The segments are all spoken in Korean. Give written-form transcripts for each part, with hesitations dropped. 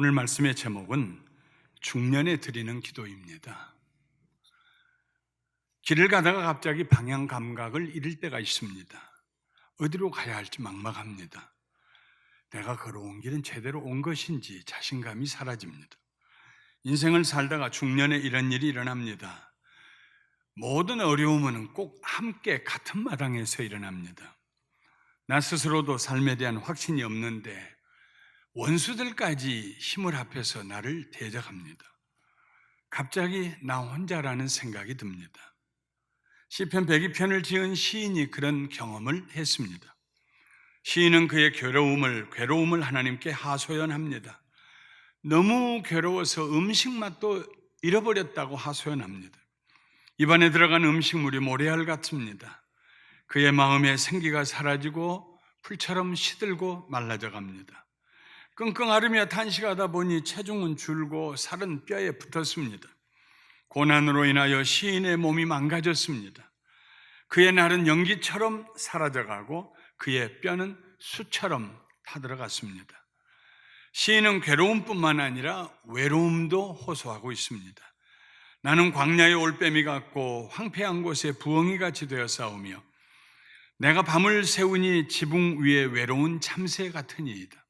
오늘 말씀의 제목은 중년에 드리는 기도입니다. 길을 가다가 갑자기 방향 감각을 잃을 때가 있습니다. 어디로 가야 할지 막막합니다. 내가 걸어온 길은 제대로 온 것인지 자신감이 사라집니다. 인생을 살다가 중년에 이런 일이 일어납니다. 모든 어려움은 꼭 함께 같은 마당에서 일어납니다. 나 스스로도 삶에 대한 확신이 없는데 원수들까지 힘을 합해서 나를 대적합니다. 갑자기 나 혼자라는 생각이 듭니다. 시편 102편을 지은 시인이 그런 경험을 했습니다. 시인은 그의 괴로움을 하나님께 하소연합니다. 너무 괴로워서 음식 맛도 잃어버렸다고 하소연합니다. 입안에 들어간 음식물이 모래알 같습니다. 그의 마음에 생기가 사라지고 풀처럼 시들고 말라져 갑니다. 끙끙 앓으며 탄식하다 보니 체중은 줄고 살은 뼈에 붙었습니다. 고난으로 인하여 시인의 몸이 망가졌습니다. 그의 날은 연기처럼 사라져가고 그의 뼈는 수처럼 타들어갔습니다. 시인은 괴로움뿐만 아니라 외로움도 호소하고 있습니다. 나는 광야의 올빼미 같고 황폐한 곳에 부엉이같이 되어 싸우며 내가 밤을 새우니 지붕 위에 외로운 참새 같으니이다.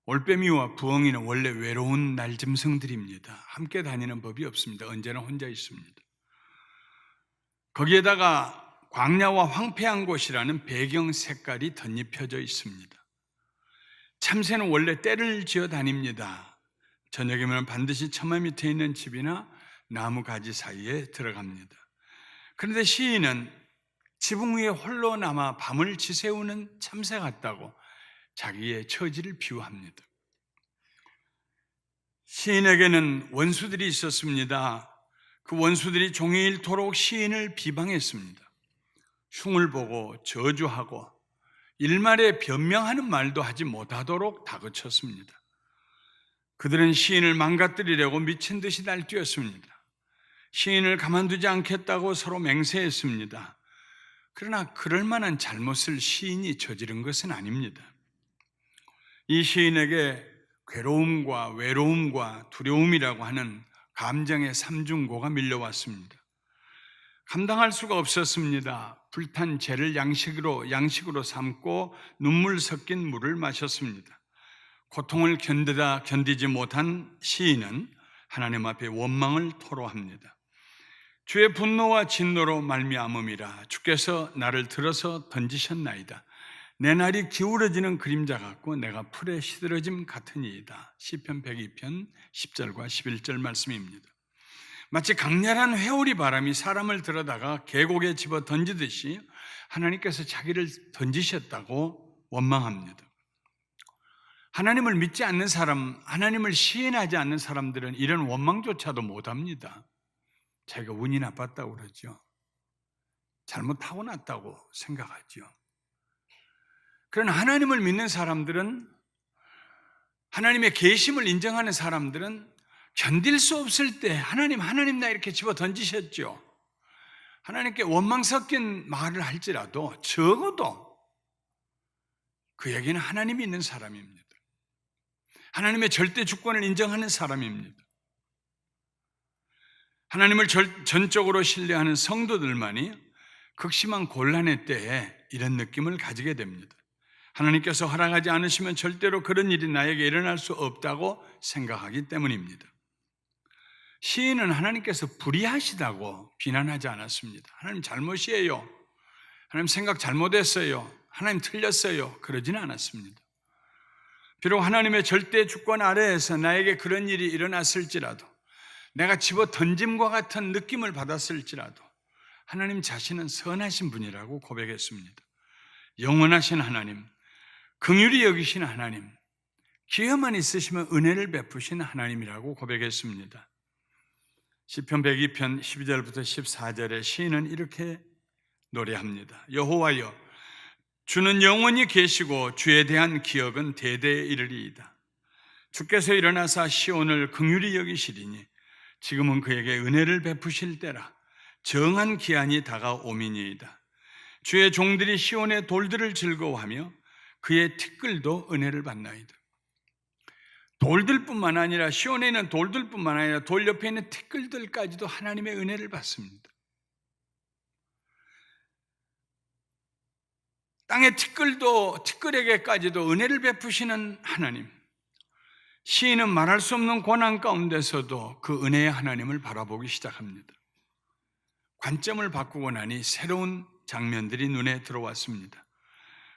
올빼미와 부엉이는 원래 외로운 날짐승들입니다. 함께 다니는 법이 없습니다. 언제나 혼자 있습니다. 거기에다가 광야와 황폐한 곳이라는 배경 색깔이 덧입혀져 있습니다. 참새는 원래 떼를 지어 다닙니다. 저녁이면 반드시 처마 밑에 있는 집이나 나무 가지 사이에 들어갑니다. 그런데 시인은 지붕 위에 홀로 남아 밤을 지새우는 참새 같다고 자기의 처지를 비유합니다. 시인에게는 원수들이 있었습니다. 그 원수들이 종일토록 시인을 비방했습니다. 흉을 보고 저주하고 일말에 변명하는 말도 하지 못하도록 다그쳤습니다. 그들은 시인을 망가뜨리려고 미친 듯이 날뛰었습니다. 시인을 가만두지 않겠다고 서로 맹세했습니다. 그러나 그럴 만한 잘못을 시인이 저지른 것은 아닙니다. 이 시인에게 괴로움과 외로움과 두려움이라고 하는 감정의 삼중고가 밀려왔습니다. 감당할 수가 없었습니다. 불탄 재를 양식으로 삼고 눈물 섞인 물을 마셨습니다. 고통을 견디지 못한 시인은 하나님 앞에 원망을 토로합니다. 주의 분노와 진노로 말미암음이라. 주께서 나를 들어서 던지셨나이다. 내 날이 기울어지는 그림자 같고 내가 풀에 시들어짐 같으니이다. 시편 102편 10절과 11절 말씀입니다. 마치 강렬한 회오리 바람이 사람을 들어다가 계곡에 집어 던지듯이 하나님께서 자기를 던지셨다고 원망합니다. 하나님을 믿지 않는 사람, 하나님을 시인하지 않는 사람들은 이런 원망조차도 못합니다. 자기가 운이 나빴다고 그러죠. 잘못 타고났다고 생각하죠. 그러나 하나님을 믿는 사람들은, 하나님의 계심을 인정하는 사람들은 견딜 수 없을 때 하나님 나 이렇게 집어 던지셨죠. 하나님께 원망 섞인 말을 할지라도 적어도 그에게는 하나님이 있는 사람입니다. 하나님의 절대 주권을 인정하는 사람입니다. 하나님을 전적으로 신뢰하는 성도들만이 극심한 곤란의 때에 이런 느낌을 가지게 됩니다. 하나님께서 허락하지 않으시면 절대로 그런 일이 나에게 일어날 수 없다고 생각하기 때문입니다. 시인은 하나님께서 불의하시다고 비난하지 않았습니다. 하나님 잘못이에요. 하나님 생각 잘못했어요. 하나님 틀렸어요. 그러지는 않았습니다. 비록 하나님의 절대 주권 아래에서 나에게 그런 일이 일어났을지라도, 내가 집어 던짐과 같은 느낌을 받았을지라도 하나님 자신은 선하신 분이라고 고백했습니다. 영원하신 하나님, 긍휼히 여기신 하나님, 기회만 있으시면 은혜를 베푸신 하나님이라고 고백했습니다. 시편 102편 12절부터 14절에 시인은 이렇게 노래합니다. 여호와여, 주는 영원히 계시고 주에 대한 기억은 대대에 이르리이다. 주께서 일어나사 시온을 긍휼히 여기시리니 지금은 그에게 은혜를 베푸실 때라. 정한 기한이 다가오미니이다. 주의 종들이 시온의 돌들을 즐거워하며 그의 티끌도 은혜를 받나이다. 돌들뿐만 아니라 시온에 있는 돌들뿐만 아니라 돌 옆에 있는 티끌들까지도 하나님의 은혜를 받습니다. 땅의 티끌에게까지도 은혜를 베푸시는 하나님. 시인은 말할 수 없는 고난 가운데서도 그 은혜의 하나님을 바라보기 시작합니다. 관점을 바꾸고 나니 새로운 장면들이 눈에 들어왔습니다.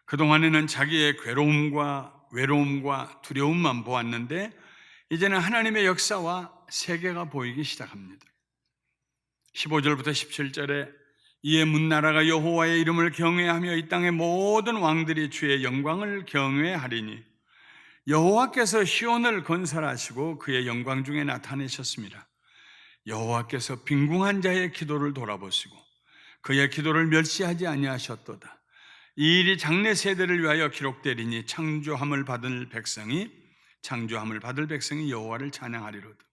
그동안에는 자기의 괴로움과 외로움과 두려움만 보았는데 이제는 하나님의 역사와 세계가 보이기 시작합니다. 15절부터 17절에 이에 문나라가 여호와의 이름을 경외하며 이 땅의 모든 왕들이 주의 영광을 경외하리니 여호와께서 시온을 건설하시고 그의 영광 중에 나타내셨습니다. 여호와께서 빈궁한 자의 기도를 돌아보시고 그의 기도를 멸시하지 아니하셨도다. 이 일이 장래 세대를 위하여 기록되리니 창조함을 받을 백성이 여호와를 찬양하리로다.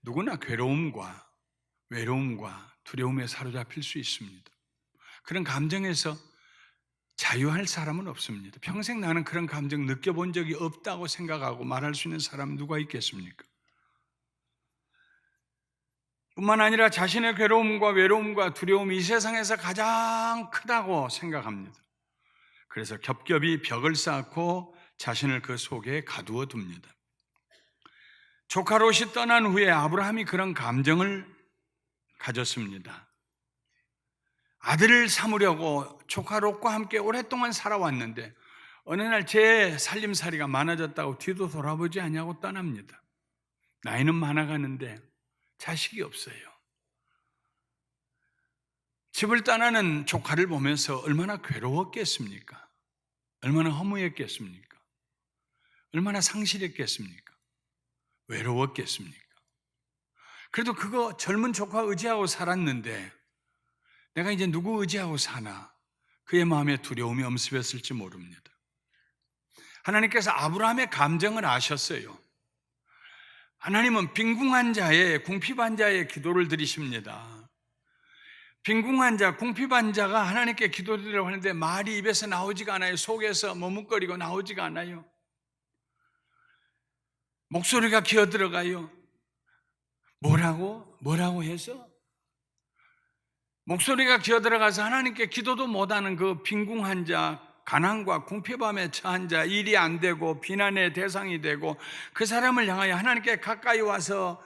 누구나 괴로움과 외로움과 두려움에 사로잡힐 수 있습니다. 그런 감정에서 자유할 사람은 없습니다. 평생 나는 그런 감정 느껴본 적이 없다고 생각하고 말할 수 있는 사람은 누가 있겠습니까? 뿐만 아니라 자신의 괴로움과 외로움과 두려움이 이 세상에서 가장 크다고 생각합니다. 그래서 겹겹이 벽을 쌓고 자신을 그 속에 가두어 둡니다. 조카 롯이 떠난 후에 아브라함이 그런 감정을 가졌습니다. 아들을 삼으려고 조카 롯과 함께 오랫동안 살아왔는데 어느 날 제 살림살이가 많아졌다고 뒤도 돌아보지 않냐고 떠납니다. 나이는 많아가는데 자식이 없어요. 집을 떠나는 조카를 보면서 얼마나 괴로웠겠습니까? 얼마나 허무했겠습니까? 얼마나 상실했겠습니까? 외로웠겠습니까? 그래도 그거 젊은 조카 의지하고 살았는데 내가 이제 누구 의지하고 사나? 그의 마음에 두려움이 엄습했을지 모릅니다. 하나님께서 아브라함의 감정을 아셨어요. 하나님은 빈궁한 자의, 궁핍한 자의 기도를 들으십니다. 빈궁한 자, 궁핍한 자가 하나님께 기도드리려고 하는데 말이 입에서 나오지가 않아요. 속에서 머뭇거리고 나오지가 않아요. 목소리가 기어들어가요. 뭐라고 해서? 목소리가 기어들어가서 하나님께 기도도 못하는 그 빈궁한 자, 가난과 궁핍함에 처한 자, 일이 안 되고 비난의 대상이 되고 그 사람을 향하여 하나님께 가까이 와서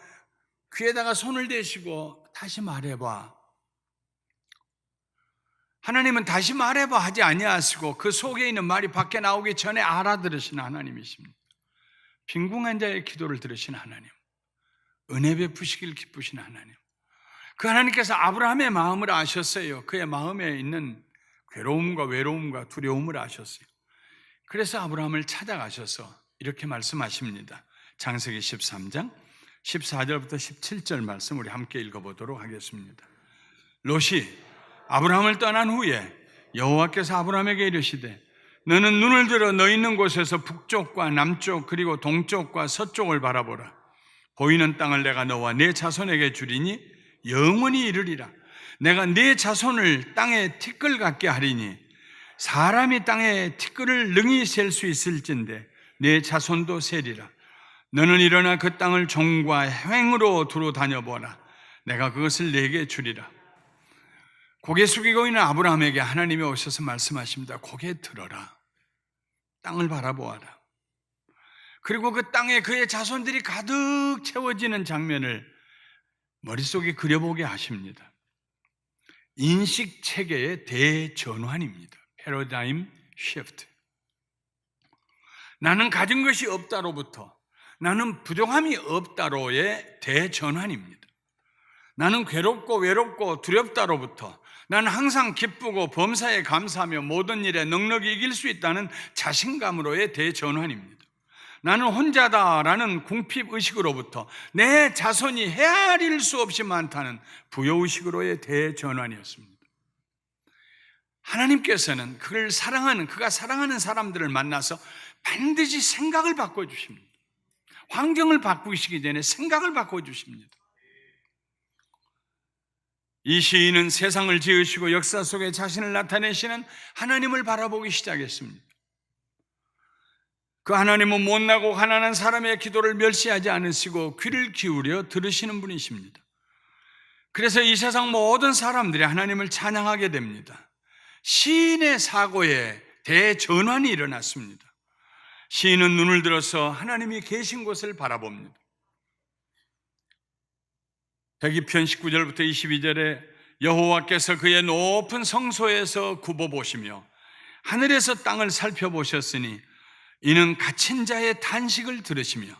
귀에다가 손을 대시고 다시 말해봐. 하나님은 다시 말해봐 하지 아니하시고 그 속에 있는 말이 밖에 나오기 전에 알아들으시는 하나님이십니다. 빈궁한 자의 기도를 들으신 하나님, 은혜 베푸시길 기쁘신 하나님. 그 하나님께서 아브라함의 마음을 아셨어요. 그의 마음에 있는 괴로움과 외로움과 두려움을 아셨어요. 그래서 아브라함을 찾아가셔서 이렇게 말씀하십니다. 창세기 13장 14절부터 17절 말씀 우리 함께 읽어보도록 하겠습니다. 롯이 아브라함을 떠난 후에 여호와께서 아브라함에게 이르시되 너는 눈을 들어 너 있는 곳에서 북쪽과 남쪽 그리고 동쪽과 서쪽을 바라보라. 보이는 땅을 내가 너와 네 자손에게 주리니 영원히 이르리라. 내가 네 자손을 땅에 티끌 같게 하리니 사람이 땅에 티끌을 능히 셀 수 있을진데 네 자손도 세리라. 너는 일어나 그 땅을 종과 횡으로 두루 다녀보라. 내가 그것을 네게 주리라. 고개 숙이고 있는 아브라함에게 하나님이 오셔서 말씀하십니다. 고개 들어라. 땅을 바라보아라. 그리고 그 땅에 그의 자손들이 가득 채워지는 장면을 머릿속에 그려보게 하십니다. 인식체계의 대전환입니다. 패러다임 시프트. 나는 가진 것이 없다로부터 나는 부족함이 없다로의 대전환입니다. 나는 괴롭고 외롭고 두렵다로부터 나는 항상 기쁘고 범사에 감사하며 모든 일에 넉넉히 이길 수 있다는 자신감으로의 대전환입니다. 나는 혼자다라는 궁핍의식으로부터 내 자손이 헤아릴 수 없이 많다는 부여의식으로의 대전환이었습니다. 하나님께서는 그가 사랑하는 사람들을 만나서 반드시 생각을 바꿔주십니다. 환경을 바꾸시기 전에 생각을 바꿔주십니다. 이 시인은 세상을 지으시고 역사 속에 자신을 나타내시는 하나님을 바라보기 시작했습니다. 그 하나님은 못나고 가난한 사람의 기도를 멸시하지 않으시고 귀를 기울여 들으시는 분이십니다. 그래서 이 세상 모든 사람들이 하나님을 찬양하게 됩니다. 시인의 사고에 대전환이 일어났습니다. 시인은 눈을 들어서 하나님이 계신 곳을 바라봅니다. 백이편 19절부터 22절에 여호와께서 그의 높은 성소에서 굽어보시며 하늘에서 땅을 살펴보셨으니 이는 갇힌 자의 탄식을 들으시며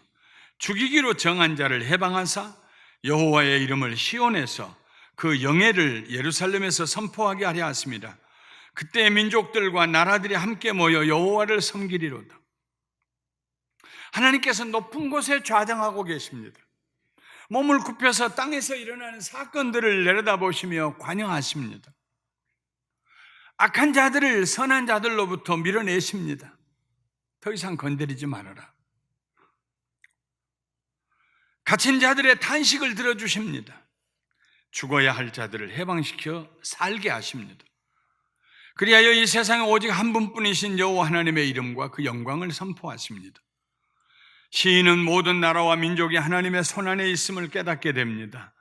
죽이기로 정한 자를 해방하사 여호와의 이름을 시온에서 그 영예를 예루살렘에서 선포하게 하려 하십니다. 그때 민족들과 나라들이 함께 모여 여호와를 섬기리로다. 하나님께서 높은 곳에 좌정하고 계십니다. 몸을 굽혀서 땅에서 일어나는 사건들을 내려다보시며 관영하십니다. 악한 자들을 선한 자들로부터 밀어내십니다. 더 이상 건드리지 말아라. 갇힌 자들의 탄식을 들어주십니다. 죽어야 할 자들을 해방시켜 살게 하십니다. 그리하여 이 세상에 오직 한 분뿐이신 여호와 하나님의 이름과 그 영광을 선포하십니다. 시인은 모든 나라와 민족이 하나님의 손안에 있음을 깨닫게 됩니다.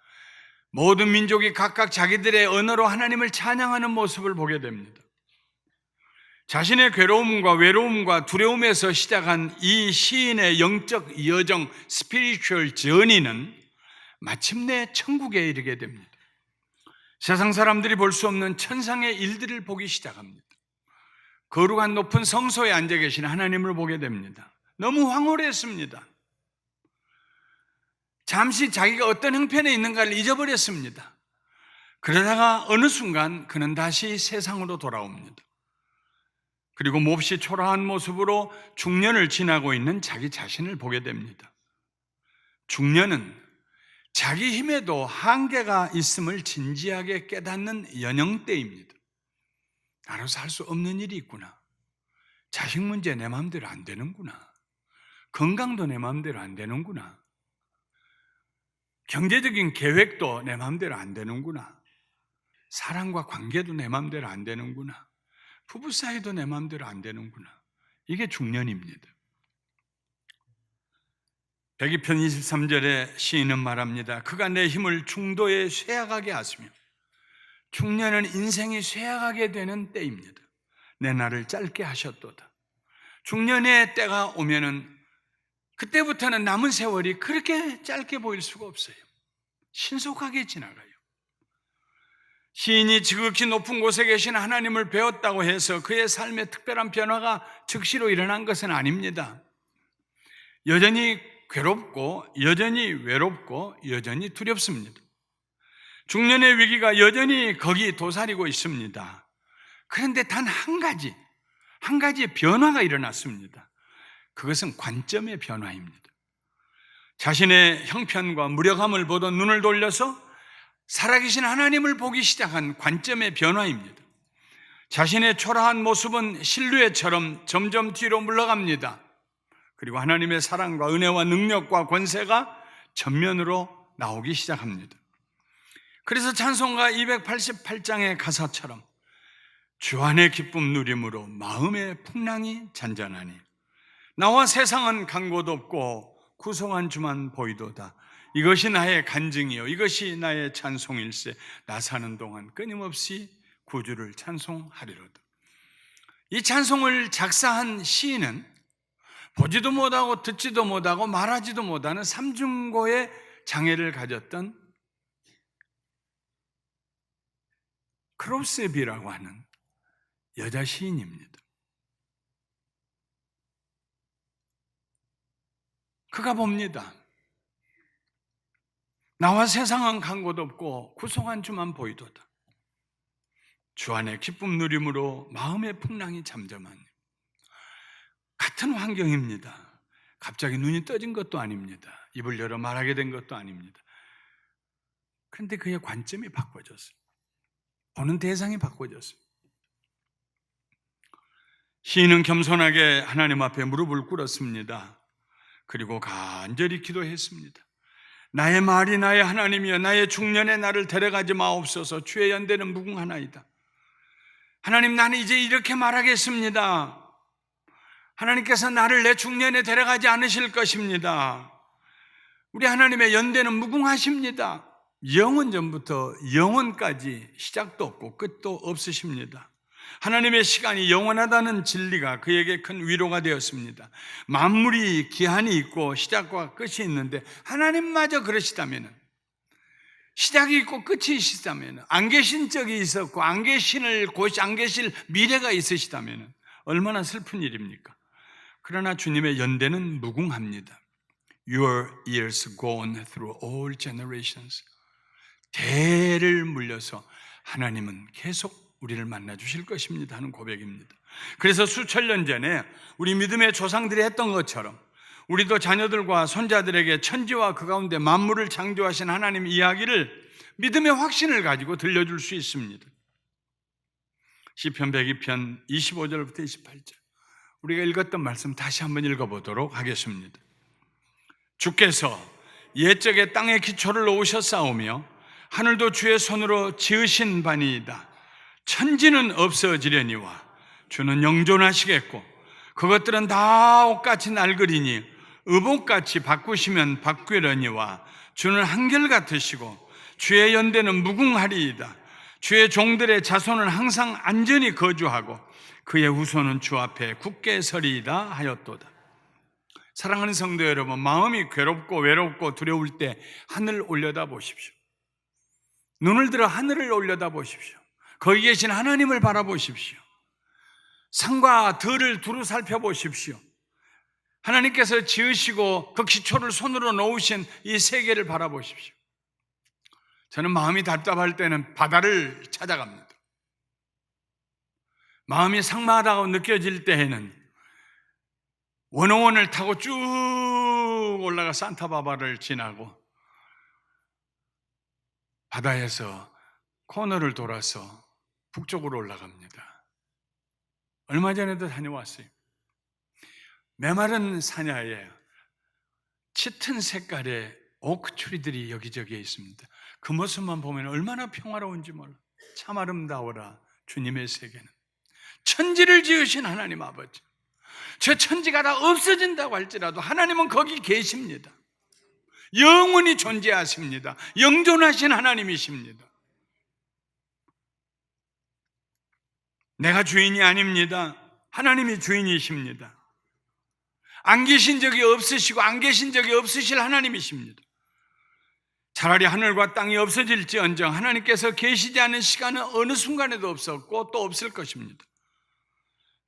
모든 민족이 각각 자기들의 언어로 하나님을 찬양하는 모습을 보게 됩니다. 자신의 괴로움과 외로움과 두려움에서 시작한 이 시인의 영적 여정, 스피리추얼 저니는 마침내 천국에 이르게 됩니다. 세상 사람들이 볼 수 없는 천상의 일들을 보기 시작합니다. 거룩한 높은 성소에 앉아 계신 하나님을 보게 됩니다. 너무 황홀했습니다. 잠시 자기가 어떤 형편에 있는가를 잊어버렸습니다. 그러다가 어느 순간 그는 다시 세상으로 돌아옵니다. 그리고 몹시 초라한 모습으로 중년을 지나고 있는 자기 자신을 보게 됩니다. 중년은 자기 힘에도 한계가 있음을 진지하게 깨닫는 연령대입니다. 나로서 할 수 없는 일이 있구나. 자식 문제 내 마음대로 안 되는구나. 건강도 내 마음대로 안 되는구나. 경제적인 계획도 내 마음대로 안 되는구나. 사랑과 관계도 내 마음대로 안 되는구나. 부부 사이도 내 마음대로 안 되는구나. 이게 중년입니다. 백이편 23절에 시인은 말합니다. 그가 내 힘을 중도에 쇠약하게 하시며, 중년은 인생이 쇠약하게 되는 때입니다. 내 날을 짧게 하셨도다. 중년의 때가 오면은 그때부터는 남은 세월이 그렇게 짧게 보일 수가 없어요. 신속하게 지나가요. 시인이 지극히 높은 곳에 계신 하나님을 배웠다고 해서 그의 삶에 특별한 변화가 즉시로 일어난 것은 아닙니다. 여전히 괴롭고 여전히 외롭고 여전히 두렵습니다. 중년의 위기가 여전히 거기 도사리고 있습니다. 그런데 단 한 가지의 변화가 일어났습니다. 그것은 관점의 변화입니다. 자신의 형편과 무력함을 보던 눈을 돌려서 살아계신 하나님을 보기 시작한 관점의 변화입니다. 자신의 초라한 모습은 실루엣처럼 점점 뒤로 물러갑니다. 그리고 하나님의 사랑과 은혜와 능력과 권세가 전면으로 나오기 시작합니다. 그래서 찬송가 288장의 가사처럼 주 안의 기쁨 누림으로 마음의 풍랑이 잔잔하니 나와 세상은 간 곳 없고 구성한 주만 보이도다. 이것이 나의 간증이요 이것이 나의 찬송일세. 나 사는 동안 끊임없이 구주를 찬송하리로다. 이 찬송을 작사한 시인은 보지도 못하고 듣지도 못하고 말하지도 못하는 삼중고의 장애를 가졌던 크로세비라고 하는 여자 시인입니다. 그가 봅니다. 나와 세상은 간 곳 없고 구속한 주만 보이도다. 주 안에 기쁨 누림으로 마음의 풍랑이 잠잠하니. 같은 환경입니다. 갑자기 눈이 떠진 것도 아닙니다. 입을 열어 말하게 된 것도 아닙니다. 그런데 그의 관점이 바꿔졌어요. 보는 대상이 바꿔졌어요. 시인은 겸손하게 하나님 앞에 무릎을 꿇었습니다. 그리고 간절히 기도했습니다. 나의 말이 나의 하나님이여 나의 중년에 나를 데려가지 마옵소서. 주의 연대는 무궁하나이다. 하나님, 나는 이제 이렇게 말하겠습니다. 하나님께서 나를 내 중년에 데려가지 않으실 것입니다. 우리 하나님의 연대는 무궁하십니다. 영원 전부터 영원까지 시작도 없고 끝도 없으십니다. 하나님의 시간이 영원하다는 진리가 그에게 큰 위로가 되었습니다. 만물이 기한이 있고 시작과 끝이 있는데 하나님마저 그러시다면, 시작이 있고 끝이 있으시다면, 안 계신 적이 있었고 안 계실 미래가 있으시다면 얼마나 슬픈 일입니까? 그러나 주님의 연대는 무궁합니다. Your years go on through all generations. 대를 물려서 하나님은 계속 우리를 만나 주실 것입니다 하는 고백입니다. 그래서 수천 년 전에 우리 믿음의 조상들이 했던 것처럼 우리도 자녀들과 손자들에게 천지와 그 가운데 만물을 창조하신 하나님 이야기를 믿음의 확신을 가지고 들려줄 수 있습니다. 시편 102편 25절부터 28절, 우리가 읽었던 말씀 다시 한번 읽어보도록 하겠습니다. 주께서 옛적에 땅의 기초를 놓으셨사오며 하늘도 주의 손으로 지으신 바니이다. 천지는 없어지려니와 주는 영존하시겠고 그것들은 다 옷같이 낡으리니 의복같이 바꾸시면 바뀌려니와 주는 한결같으시고 주의 연대는 무궁하리이다. 주의 종들의 자손은 항상 안전히 거주하고 그의 후손은 주 앞에 굳게 서리이다 하였도다. 사랑하는 성도 여러분, 마음이 괴롭고 외롭고 두려울 때 하늘 올려다 보십시오. 눈을 들어 하늘을 올려다 보십시오. 거기 계신 하나님을 바라보십시오. 산과 들을 두루 살펴보십시오. 하나님께서 지으시고 그 기초를 손으로 놓으신 이 세계를 바라보십시오. 저는 마음이 답답할 때는 바다를 찾아갑니다. 마음이 삭막하다고 느껴질 때에는 원호원을 타고 쭉 올라가 산타바바를 지나고 바다에서 코너를 돌아서 북쪽으로 올라갑니다. 얼마 전에도 다녀왔어요. 메마른 산야에 짙은 색깔의 오크트리들이 여기저기에 있습니다. 그 모습만 보면 얼마나 평화로운지 몰라. 참 아름다워라 주님의 세계는. 천지를 지으신 하나님 아버지, 저 천지가 다 없어진다고 할지라도 하나님은 거기 계십니다. 영원히 존재하십니다. 영존하신 하나님이십니다. 내가 주인이 아닙니다. 하나님이 주인이십니다. 안 계신 적이 없으시고 안 계신 적이 없으실 하나님이십니다. 차라리 하늘과 땅이 없어질지언정 하나님께서 계시지 않은 시간은 어느 순간에도 없었고 또 없을 것입니다.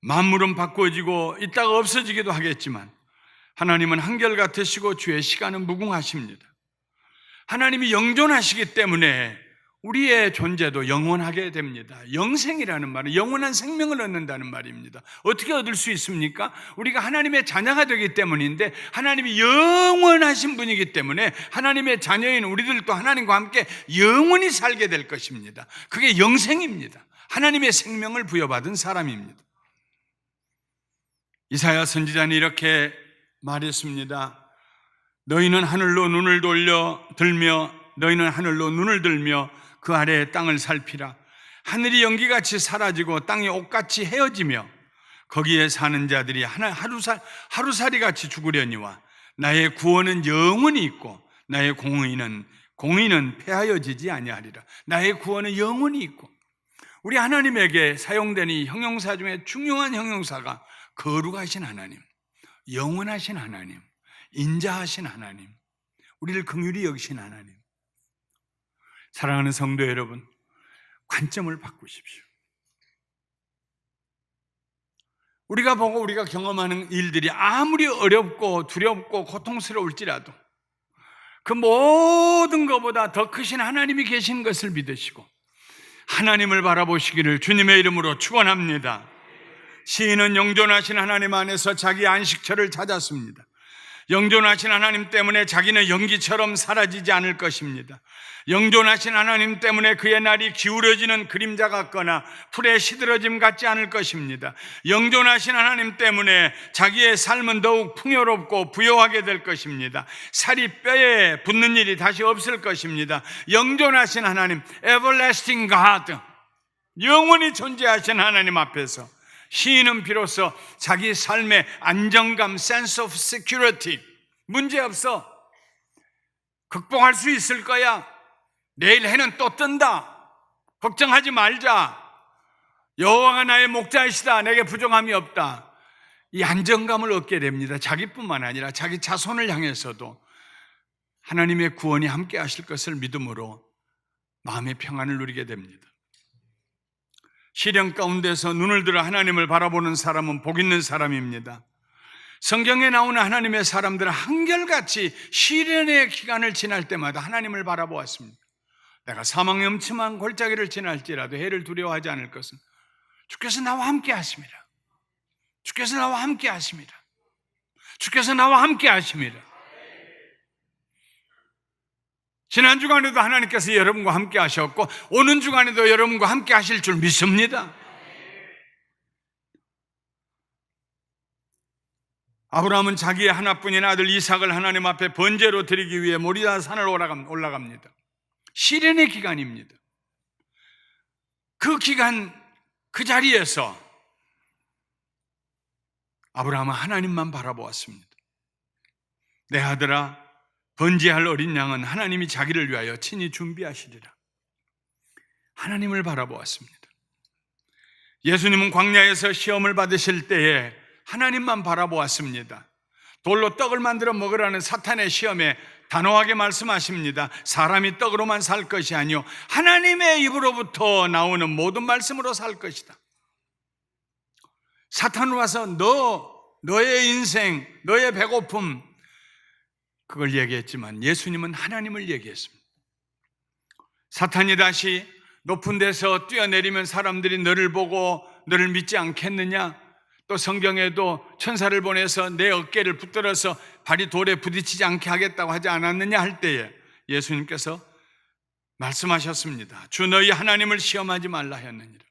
만물은 바꿔지고 있다가 없어지기도 하겠지만 하나님은 한결같으시고 주의 시간은 무궁하십니다. 하나님이 영존하시기 때문에 우리의 존재도 영원하게 됩니다. 영생이라는 말은 영원한 생명을 얻는다는 말입니다. 어떻게 얻을 수 있습니까? 우리가 하나님의 자녀가 되기 때문인데, 하나님이 영원하신 분이기 때문에 하나님의 자녀인 우리들도 하나님과 함께 영원히 살게 될 것입니다. 그게 영생입니다. 하나님의 생명을 부여받은 사람입니다. 이사야 선지자는 이렇게 말했습니다. 너희는 하늘로 눈을 들며 그 아래의 땅을 살피라. 하늘이 연기같이 사라지고 땅이 옷같이 헤어지며 거기에 사는 자들이 하루살이같이 죽으려니와 나의 구원은 영원히 있고 나의 공의는 폐하여지지 아니하리라. 나의 구원은 영원히 있고, 우리 하나님에게 사용되는 이 형용사 중에 중요한 형용사가 거룩하신 하나님, 영원하신 하나님, 인자하신 하나님, 우리를 긍휼히 여기신 하나님. 사랑하는 성도 여러분, 관점을 바꾸십시오. 우리가 보고 우리가 경험하는 일들이 아무리 어렵고 두렵고 고통스러울지라도 그 모든 것보다 더 크신 하나님이 계신 것을 믿으시고 하나님을 바라보시기를 주님의 이름으로 축원합니다. 시인은 영존하신 하나님 안에서 자기 안식처를 찾았습니다. 영존하신 하나님 때문에 자기는 연기처럼 사라지지 않을 것입니다. 영존하신 하나님 때문에 그의 날이 기울어지는 그림자 같거나 풀의 시들어짐 같지 않을 것입니다. 영존하신 하나님 때문에 자기의 삶은 더욱 풍요롭고 부요하게 될 것입니다. 살이 뼈에 붙는 일이 다시 없을 것입니다. 영존하신 하나님, Everlasting God, 영원히 존재하신 하나님 앞에서 시인은 비로소 자기 삶의 안정감, sense of security, 문제없어, 극복할 수 있을 거야, 내일 해는 또 뜬다, 걱정하지 말자, 여호와가 나의 목자이시다, 내게 부족함이 없다, 이 안정감을 얻게 됩니다. 자기뿐만 아니라 자기 자손을 향해서도 하나님의 구원이 함께 하실 것을 믿음으로 마음의 평안을 누리게 됩니다. 시련 가운데서 눈을 들어 하나님을 바라보는 사람은 복 있는 사람입니다. 성경에 나오는 하나님의 사람들은 한결같이 시련의 기간을 지날 때마다 하나님을 바라보았습니다. 내가 사망의 음침한 골짜기를 지날지라도 해를 두려워하지 않을 것은 주께서 나와 함께 하심이라. 주께서 나와 함께 하심이라. 주께서 나와 함께 하심이라. 지난 주간에도 하나님께서 여러분과 함께 하셨고 오는 주간에도 여러분과 함께 하실 줄 믿습니다. 아브라함은 자기의 하나뿐인 아들 이삭을 하나님 앞에 번제로 드리기 위해 모리아 산을 올라갑니다. 시련의 기간입니다. 그 기간, 그 자리에서 아브라함은 하나님만 바라보았습니다. 내 아들아, 번제할 어린 양은 하나님이 자기를 위하여 친히 준비하시리라. 하나님을 바라보았습니다. 예수님은 광야에서 시험을 받으실 때에 하나님만 바라보았습니다. 돌로 떡을 만들어 먹으라는 사탄의 시험에 단호하게 말씀하십니다. 사람이 떡으로만 살 것이 아니요 하나님의 입으로부터 나오는 모든 말씀으로 살 것이다. 사탄은 와서 너의 인생, 너의 배고픔, 그걸 얘기했지만 예수님은 하나님을 얘기했습니다. 사탄이 다시 높은 데서 뛰어내리면 사람들이 너를 보고 너를 믿지 않겠느냐? 또 성경에도 천사를 보내서 내 어깨를 붙들어서 발이 돌에 부딪히지 않게 하겠다고 하지 않았느냐 할 때에 예수님께서 말씀하셨습니다. 주 너희 하나님을 시험하지 말라 하였느니라.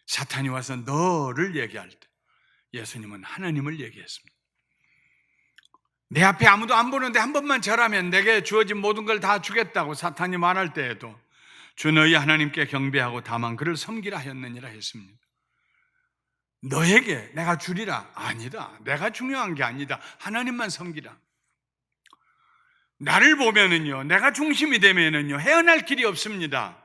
사탄이 와서 너를 얘기할 때 예수님은 하나님을 얘기했습니다. 내 앞에 아무도 안 보는데 한 번만 절하면 내게 주어진 모든 걸 다 주겠다고 사탄이 말할 때에도 주 너희 하나님께 경배하고 다만 그를 섬기라 하였느니라 했습니다. 너에게 내가 주리라? 아니다. 내가 중요한 게 아니다. 하나님만 섬기라. 나를 보면은요, 내가 중심이 되면은요, 헤어날 길이 없습니다.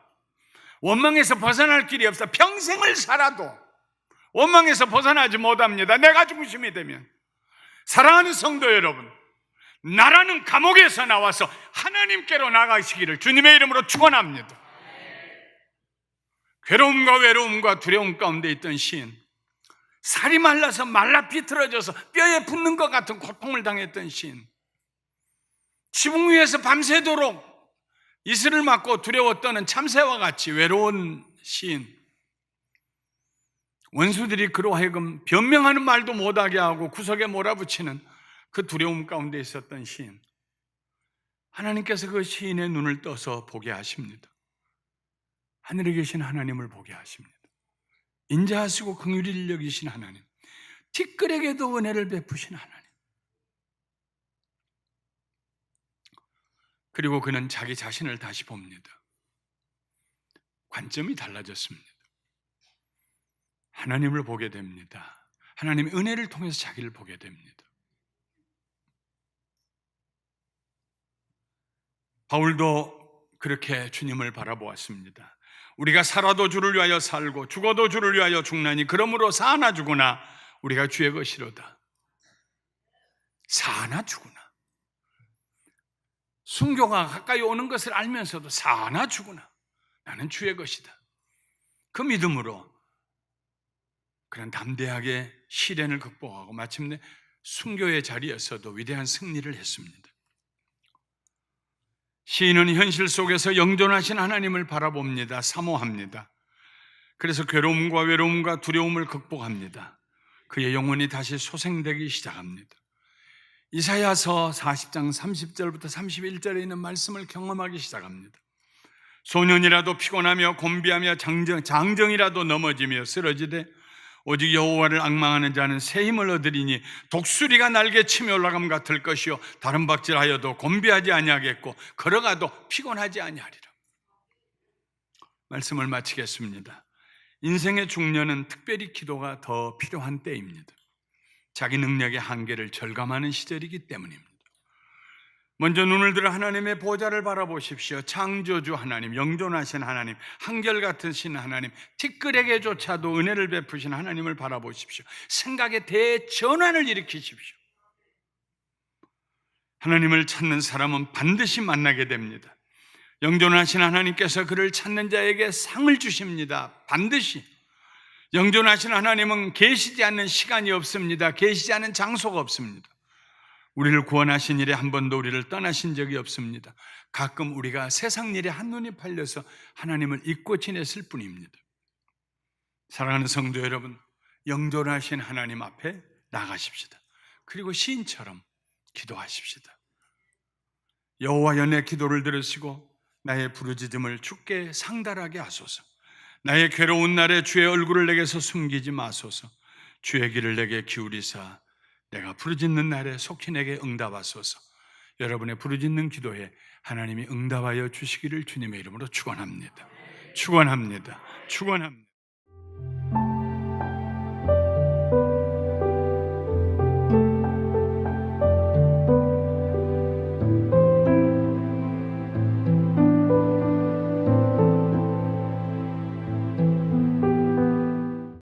원망에서 벗어날 길이 없어. 평생을 살아도 원망에서 벗어나지 못합니다. 내가 중심이 되면. 사랑하는 성도 여러분, 나라는 감옥에서 나와서 하나님께로 나가시기를 주님의 이름으로 축원합니다. 괴로움과 외로움과 두려움 가운데 있던 시인, 살이 말라서 말라 비틀어져서 뼈에 붙는 것 같은 고통을 당했던 시인, 지붕 위에서 밤새도록 이슬을 맞고 두려워 떠는 참새와 같이 외로운 시인, 원수들이 그로 하여금 변명하는 말도 못하게 하고 구석에 몰아붙이는 그 두려움 가운데 있었던 시인, 하나님께서 그 시인의 눈을 떠서 보게 하십니다. 하늘에 계신 하나님을 보게 하십니다. 인자하시고 긍휼히 여기신 하나님, 티끌에게도 은혜를 베푸신 하나님. 그리고 그는 자기 자신을 다시 봅니다. 관점이 달라졌습니다. 하나님을 보게 됩니다. 하나님의 은혜를 통해서 자기를 보게 됩니다. 바울도 그렇게 주님을 바라보았습니다. 우리가 살아도 주를 위하여 살고 죽어도 주를 위하여 죽나니 그러므로 사나 죽으나 우리가 주의 것이로다. 사나 죽으나, 순교가 가까이 오는 것을 알면서도 사나 죽으나 나는 주의 것이다. 그 믿음으로 그런 담대하게 시련을 극복하고 마침내 순교의 자리에서도 위대한 승리를 했습니다. 시인은 현실 속에서 영존하신 하나님을 바라봅니다. 사모합니다. 그래서 괴로움과 외로움과 두려움을 극복합니다. 그의 영혼이 다시 소생되기 시작합니다. 이사야서 40장 30절부터 31절에 있는 말씀을 경험하기 시작합니다. 소년이라도 피곤하며 곤비하며 장정이라도 넘어지며 쓰러지되 오직 여호와를 앙망하는 자는 새 힘을 얻으리니 독수리가 날개 치며 올라감 같을 것이요 다른 박질하여도 곤비하지 아니하겠고 걸어가도 피곤하지 아니하리라. 말씀을 마치겠습니다. 인생의 중년은 특별히 기도가 더 필요한 때입니다. 자기 능력의 한계를 절감하는 시절이기 때문입니다. 먼저 눈을 들어 하나님의 보좌를 바라보십시오. 창조주 하나님, 영존하신 하나님, 한결같으신 하나님, 티끌에게조차도 은혜를 베푸신 하나님을 바라보십시오. 생각의 대전환을 일으키십시오. 하나님을 찾는 사람은 반드시 만나게 됩니다. 영존하신 하나님께서 그를 찾는 자에게 상을 주십니다. 반드시. 영존하신 하나님은 계시지 않는 시간이 없습니다. 계시지 않는 장소가 없습니다. 우리를 구원하신 일에 한 번도 우리를 떠나신 적이 없습니다. 가끔 우리가 세상 일에 한눈이 팔려서 하나님을 잊고 지냈을 뿐입니다. 사랑하는 성도 여러분, 영존하신 하나님 앞에 나가십시다. 그리고 시인처럼 기도하십시다. 여호와여, 내 기도를 들으시고 나의 부르짖음을 주께 상달하게 하소서. 나의 괴로운 날에 주의 얼굴을 내게서 숨기지 마소서. 주의 귀를 내게 기울이사 내가 부르짖는 날에 속히 내게 응답하소서. 여러분의 부르짖는 기도에 하나님이 응답하여 주시기를 주님의 이름으로 축원합니다. 축원합니다. 축원합니다.